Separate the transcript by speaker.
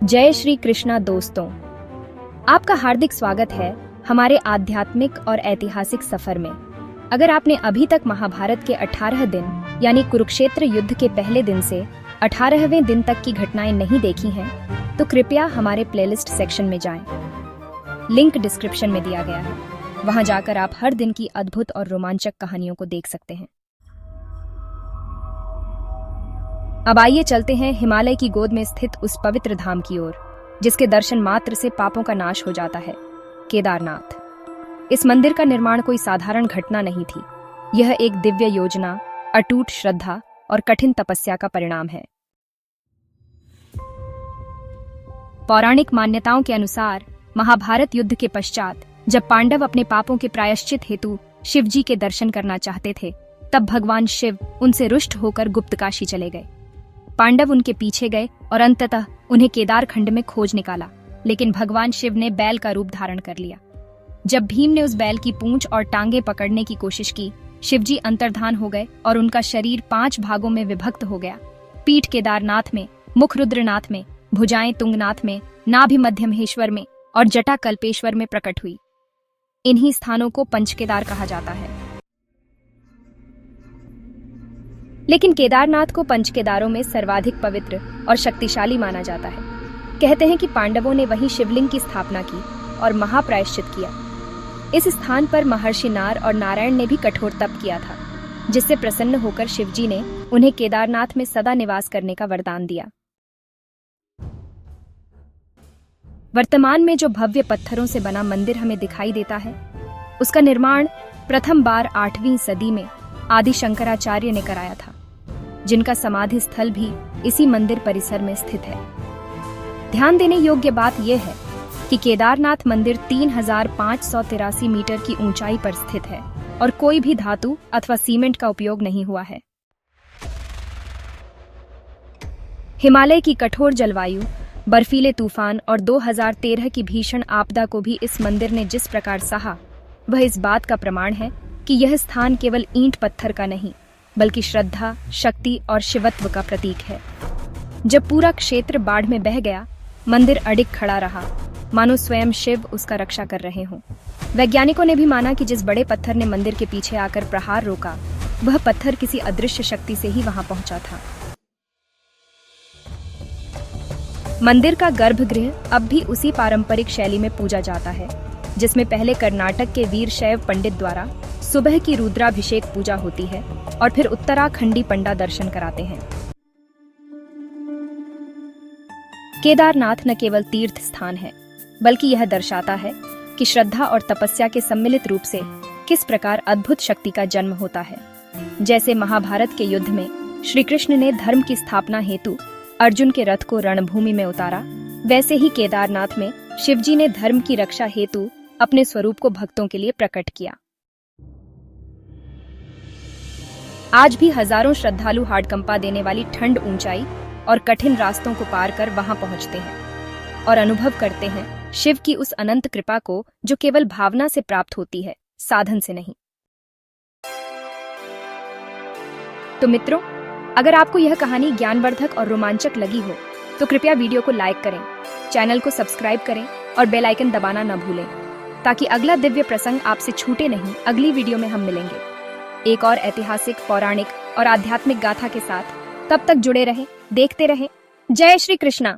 Speaker 1: जय श्री कृष्णा दोस्तों, आपका हार्दिक स्वागत है हमारे आध्यात्मिक और ऐतिहासिक सफर में। अगर आपने अभी तक महाभारत के 18 दिन यानी कुरुक्षेत्र युद्ध के पहले दिन से 18वें दिन तक की घटनाएं नहीं देखी हैं, तो कृपया हमारे प्लेलिस्ट सेक्शन में जाएं। लिंक डिस्क्रिप्शन में दिया गया है, वहां जाकर आप हर दिन की अद्भुत और रोमांचक कहानियों को देख सकते हैं। अब आइए चलते हैं हिमालय की गोद में स्थित उस पवित्र धाम की ओर, जिसके दर्शन मात्र से पापों का नाश हो जाता है, केदारनाथ। इस मंदिर का निर्माण कोई साधारण घटना नहीं थी। यह एक दिव्य योजना, अटूट श्रद्धा और कठिन तपस्या का परिणाम है। पौराणिक मान्यताओं के अनुसार महाभारत युद्ध के पश्चात जब पांडव अपने पापों के प्रायश्चित हेतु शिवजी के दर्शन करना चाहते थे, तब भगवान शिव उनसे रुष्ट होकर गुप्तकाशी चले गए। पांडव उनके पीछे गए और अंततः उन्हें केदार खंड में खोज निकाला, लेकिन भगवान शिव ने बैल का रूप धारण कर लिया। जब भीम ने उस बैल की पूंछ और टांगे पकड़ने की कोशिश की, शिवजी अंतर्धान हो गए और उनका शरीर 5 भागों में विभक्त हो गया। पीठ केदारनाथ में, मुख रुद्रनाथ में, भुजाएं तुंगनाथ में, नाभि मध्य महेश्वर में और जटा कल्पेश्वर में प्रकट हुई। इन्हीं स्थानों को पंचकेदार कहा जाता है। लेकिन केदारनाथ को पंचकेदारों में सर्वाधिक पवित्र और शक्तिशाली माना जाता है। कहते हैं कि पांडवों ने वहीं शिवलिंग की स्थापना की और महाप्रायश्चित किया। इस स्थान पर महर्षि नार और नारायण ने भी कठोर तप किया था, जिससे प्रसन्न होकर शिवजी ने उन्हें केदारनाथ में सदा निवास करने का वरदान दिया। वर्तमान में जो भव्य पत्थरों से बना मंदिर हमें दिखाई देता है, उसका निर्माण प्रथम बार 8वीं सदी में आदि शंकराचार्य ने कराया था, जिनका समाधि स्थल भी इसी मंदिर परिसर में स्थित है। ध्यान देने योग्य बात यह है कि केदारनाथ मंदिर 3583 मीटर की ऊंचाई पर स्थित है और कोई भी धातु अथवा सीमेंट का उपयोग नहीं हुआ है। हिमालय की कठोर जलवायु, बर्फीले तूफान और 2013 की भीषण आपदा को भी इस मंदिर ने जिस प्रकार सहा, वह इस बात का प्रमाण है कि यह स्थान केवल ईंट पत्थर का नहीं, बल्कि श्रद्धा, शक्ति और शिवत्व का प्रतीक है। जब पूरा क्षेत्र बाढ़ में बह गया, मंदिर अडिग खड़ा रहा, मानो स्वयं शिव उसका रक्षा कर रहे हों। वैज्ञानिकों ने भी माना कि जिस बड़े पत्थर ने मंदिर के पीछे आकर प्रहार रोका, वह पत्थर किसी अदृश्य शक्ति से ही वहां पहुंचा था। मंदिर का गर्भगृह अब भी उसी पारंपरिक शैली में पूजा जाता है, जिसमें पहले कर्नाटक के वीर शैव पंडित द्वारा सुबह की रुद्राभिषेक पूजा होती है और फिर उत्तराखंडी पंडा दर्शन कराते हैं। केदारनाथ न केवल तीर्थ स्थान है, बल्कि यह दर्शाता है कि श्रद्धा और तपस्या के सम्मिलित रूप से किस प्रकार अद्भुत शक्ति का जन्म होता है। जैसे महाभारत के युद्ध में श्री कृष्ण ने धर्म की स्थापना हेतु अर्जुन के रथ को रणभूमि में उतारा, वैसे ही केदारनाथ में शिवजी ने धर्म की रक्षा हेतु अपने स्वरूप को भक्तों के लिए प्रकट किया। आज भी हजारों श्रद्धालु हाड़कंपा देने वाली ठंड, ऊंचाई और कठिन रास्तों को पार कर वहां पहुंचते हैं और अनुभव करते हैं शिव की उस अनंत कृपा को, जो केवल भावना से प्राप्त होती है, साधन से नहीं। तो मित्रों, अगर आपको यह कहानी ज्ञानवर्धक और रोमांचक लगी हो, तो कृपया वीडियो को लाइक करें, चैनल को सब्सक्राइब करें और बेल आइकन दबाना न भूलें, ताकि अगला दिव्य प्रसंग आपसे छूटे नहीं। अगली वीडियो में हम मिलेंगे एक और ऐतिहासिक, पौराणिक और आध्यात्मिक गाथा के साथ। तब तक जुड़े रहें, देखते रहें। जय श्री कृष्णा।